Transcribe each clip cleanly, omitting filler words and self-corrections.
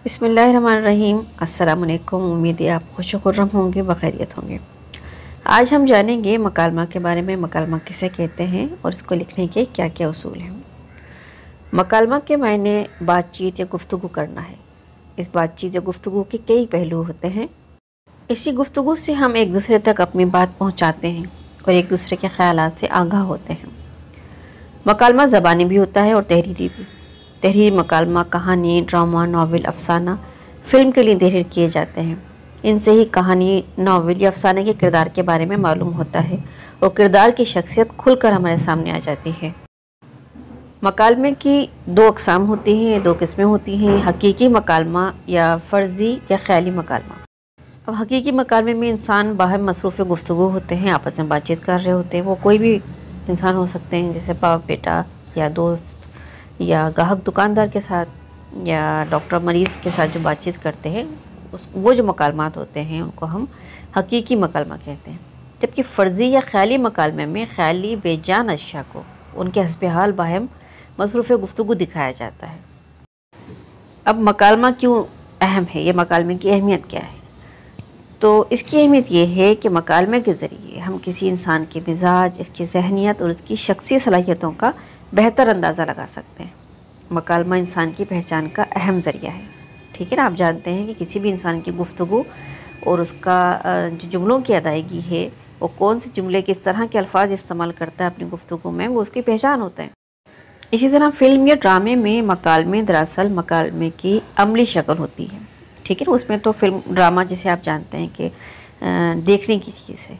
बिस्मिल्लाहिर्रहमानिर्रहीम। अस्सलाम वालेकुम। उम्मीद है आप खुश खुर्रम होंगे, बखैरियत होंगे। आज हम जानेंगे मकालमा के बारे में। मकालमा किसे कहते हैं और इसको लिखने के क्या क्या उसूल हैं। मकालमा के मायने बातचीत या गुफ्तगू करना है। इस बातचीत या गुफ्तगू के कई पहलू होते हैं। इसी गुफ्तगू से हम एक दूसरे तक अपनी बात पहुँचाते हैं और एक दूसरे के ख़यालात से आगाह होते हैं। मकालमा ज़बानी भी होता है और तहरीरी भी। तहरीर मकालमा कहानी, ड्रामा, नावल, अफसाना, फ़िल्म के लिए तहरीर किए जाते हैं। इनसे ही कहानी, नावल या अफसाने के किरदार के बारे में मालूम होता है और किरदार की शख्सियत खुलकर हमारे सामने आ जाती है। मकालमे की दो अक़साम होती हैं, दो किस्में होती हैं, हकीकी मकालमा या फ़र्ज़ी या ख़याली मकालमा। अब हकीकी मकालमे में इंसान बाहर मसरूफ़ गुफ्तगू होते हैं, आपस में बातचीत कर रहे होते हैं। वो कोई भी इंसान हो सकते हैं, जैसे बाप बेटा या दोस्त या ग्राहक दुकानदार के साथ या डॉक्टर मरीज़ के साथ जो बातचीत करते हैं, वो जो मकालमात होते हैं उनको हम हकीकी मकालमा कहते हैं। जबकि फ़र्ज़ी या ख़याली मकालमे में ख़याली बेजान अशिया को उनके हस्ब हाल बाहम मसरूफ़ गुफ्तगू दिखाया जाता है। अब मकालमा क्यों अहम है, ये मकालमे की अहमियत क्या है? तो इसकी अहमियत ये है कि मकालमे के ज़रिए हम किसी इंसान के मिजाज, इसकी ज़हनियत और उसकी शख्सी सलाहियतों का बेहतर अंदाज़ा लगा सकते हैं। मकालमा इंसान की पहचान का अहम ज़रिया है। ठीक है ना, आप जानते हैं कि किसी भी इंसान की गुफ्तगू और उसका जो जुमलों की अदायगी है, वो कौन से जुमले किस तरह के अल्फाज इस्तेमाल करता है अपनी गुफ्तगू में, वो उसकी पहचान होता है। इसी तरह फ़िल्म या ड्रामे में मकालमे दरअसल मकालमे की अमली शक्ल होती है। ठीक है ना, उसमें तो फ़िल्म ड्रामा जिसे आप जानते हैं कि देखने की चीज़ है,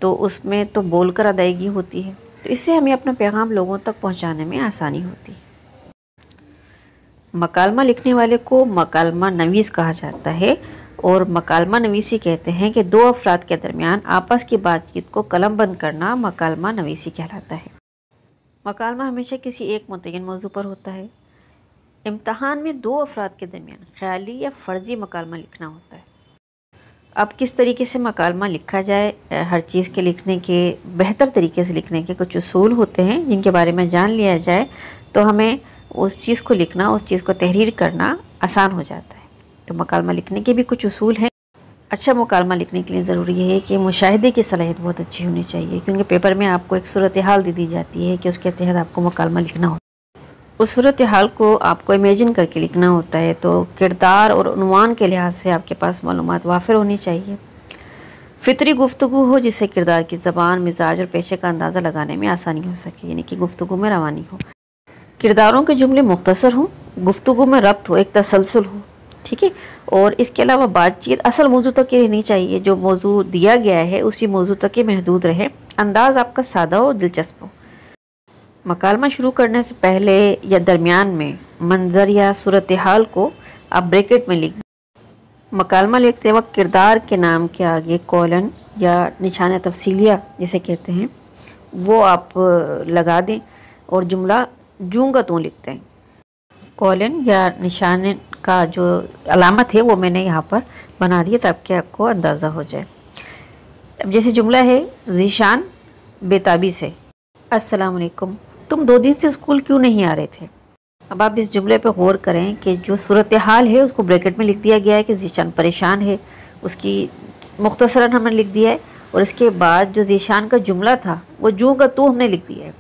तो उसमें तो बोलकर अदायगी होती है, तो इससे हमें अपना पैगाम लोगों तक पहुंचाने में आसानी होती है। मकालमा लिखने वाले को मकालमा नवीस कहा जाता है और मकालमा नवीसी कहते हैं कि दो अफराद के दरमियान आपस की बातचीत को कलमबंद करना मकालमा नवीसी कहलाता है। मकालमा हमेशा किसी एक मुतय्यन मौजू पर होता है। इम्तहान में दो अफराद के दरमियान ख़याली या फ़र्ज़ी मकालमा लिखना होता है। अब किस तरीके से मकालमा लिखा जाए, हर चीज़ के लिखने के बेहतर तरीके से लिखने के कुछ उसूल होते हैं जिनके बारे में जान लिया जाए तो हमें उस चीज़ को लिखना, उस चीज़ को तहरीर करना आसान हो जाता है। तो मकालमा लिखने के भी कुछ उसूल हैं। अच्छा मुकालमा लिखने के लिए ज़रूरी है कि मुशाहिदे की सलाहियत बहुत अच्छी होनी चाहिए, क्योंकि पेपर में आपको एक सूरत हाल दे दी जाती है कि उसके तहत आपको मुकालमा लिखना होता है। उस सूरत हाल को आपको इमेजिन करके लिखना होता है, तो किरदार और उन्वान के लिहाज से आपके पास मालूमात वाफिर होनी चाहिए। फितरी गुफ्तगू हो जिससे किरदार की ज़बान, मिजाज और पेशे का अंदाज़ा लगाने में आसानी हो सके, यानी कि गुफ्तगू में रवानी हो। किरदारों के जुमले मुख्तसर हों, गुफ्तगू में रब्त हो, एक तसलसल हो। ठीक है, और इसके अलावा बातचीत असल मौजू तक ही रहनी चाहिए। जो मौजू दिया गया है उसी मौजू तक ही महदूद रहे। अंदाज़ आपका सादा हो, दिलचस्प हो। मकालमा शुरू करने से पहले या दरमियान में मंजर या सूरत हाल को आप ब्रैकेट में लिख दें। मकालमा लिखते वक्त किरदार के नाम के आगे कॉलन या निशान तफसीलिया जिसे कहते हैं वो आप लगा दें और जुमला जूं का तूं लिखते हैं। कॉलन या निशान का जो अलामत है वो मैंने यहाँ पर बना दिया ताकि आपको अंदाज़ा हो जाए। अब जैसे जुमला है, ज़ीशान बेताबी से, अस्सलाम वालेकुम, तुम 2 दिन से स्कूल क्यों नहीं आ रहे थे। अब आप इस जुमले पर गौर करें कि जो सूरत हाल है उसको ब्रैकेट में लिख दिया गया है कि ज़ीशान परेशान है, उसकी मुख्तसरन हमने लिख दिया है, और इसके बाद जो ज़ीशान का जुमला था वो जूं का तू हमने लिख दिया है।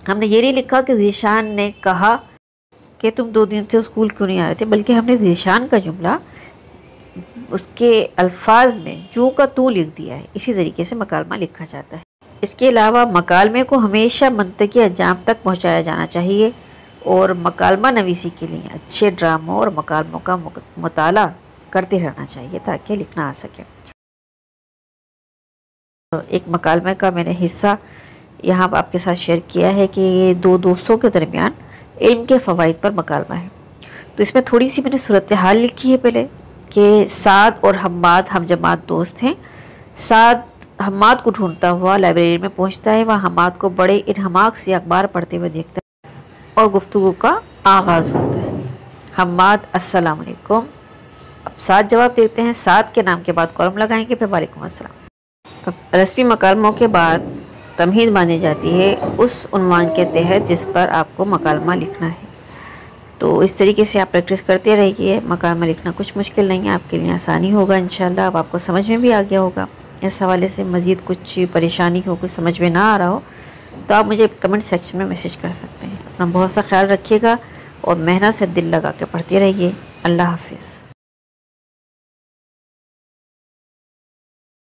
हमने ये नहीं लिखा कि ज़ीशान ने कहा कि तुम 2 दिन से स्कूल क्यों नहीं आ रहे थे, बल्कि हमने ज़ीशान का जुमला उसके अल्फाज में जूं का तू लिख दिया है। इसी तरीके से मकालमा लिखा जाता है। इसके अलावा मकालमे को हमेशा मंतकी अंजाम तक पहुंचाया जाना चाहिए और मकालमा नवीसी के लिए अच्छे ड्रामों और मकालमों का मुताला करते रहना चाहिए ताकि लिखना आ सके। एक मकालमे का मैंने हिस्सा यहाँ आपके साथ शेयर किया है कि ये 2 दोस्तों के दरमियान इल्म के फ़वाइद पर मकालमा है। तो इसमें थोड़ी सी मैंने सूरत हाल लिखी है पहले कि साद और हम्माद हम जमात दोस्त हैं। साद हम्माद को ढूंढता हुआ लाइब्रेरी में पहुंचता है। वह हम्माद को बड़े इन्हमाक से अखबार पढ़ते हुए देखता है और गुफ्तगू का आगाज़ होता है। हम्माद अस्सलाम वालेकुम। अब साद जवाब देते हैं। साद के नाम के बाद कॉलम लगाएंगे, फिर वालेकुम अस्सलाम। अब रस्मी मकालमों के बाद तमहीद मानी जाती है उस उन्वान के तहत जिस पर आपको मकालमा लिखना है। तो इस तरीके से आप प्रैक्टिस करते रहिए। मकालमा लिखना कुछ मुश्किल नहीं है, आपके लिए आसानी होगा इंशाल्लाह। अब आपको समझ में भी आ गया होगा। इस हवाले से मज़ीद कुछ परेशानी हो, कुछ समझ में ना आ रहा हो तो आप मुझे कमेंट सेक्शन में मैसेज कर सकते हैं। अपना बहुत सा ख्याल रखिएगा और मेहनत से दिल लगा के पढ़ते रहिए। अल्लाह हाफिज़।